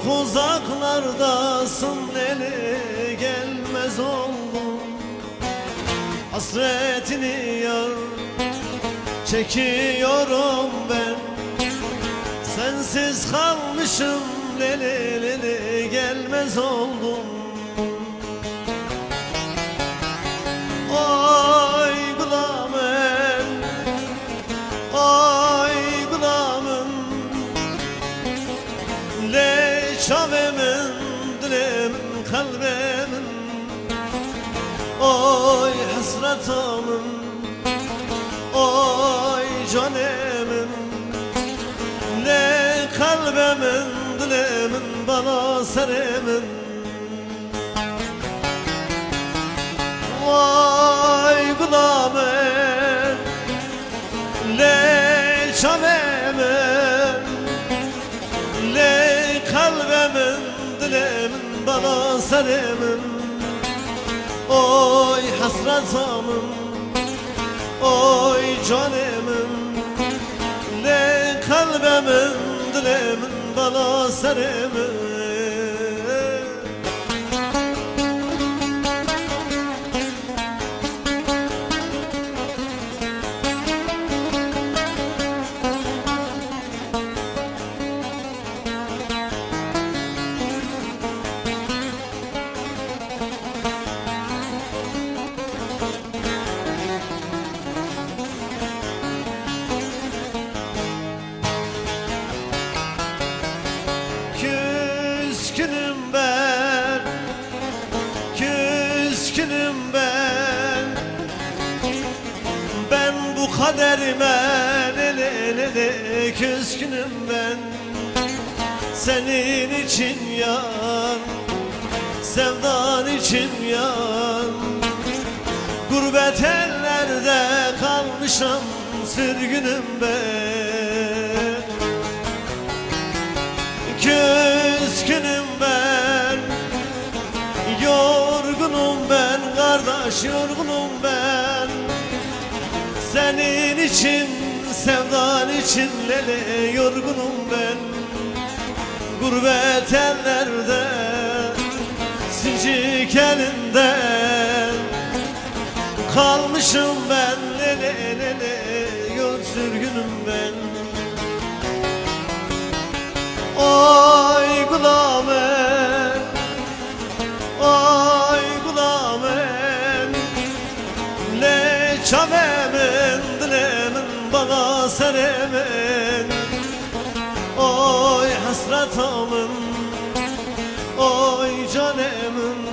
Çok uzaklardasın, eli gelmez oldum. Hasretini yar çekiyorum ben. Sensiz kalmışım, leli leli gelmez oldum. Ay gulamım, ay gulamım, le çavemin, dilemin, kalbimin. Oy hasretimin, oy canımın, le kalbimin, dilemin, bana serimin. Vay gulamım, le çavemin, le kalbimin, dilemin, bana serimin. Oy hasretimin, oy canımın, le kalbimin, dilemin, bana serimin. Küskünüm ben, küskünüm ben. Ben bu kaderime küskünüm ben. Senin için yan, sevdan için yan. Gurbet ellerde kalmışım, sürgünüm ben. Küskünüm ben, yorgunum ben, kardeş yorgunum ben. Senin için, sevdan için lele yorgunum ben. Gurbet ellerde, sincik elinde kalmışım ben, lele lele yor sürgünüm ben. Ay gulamım, ay gulamım, le çavemin, dilemin, bana serimin. Oy hasretimin, oy canımın,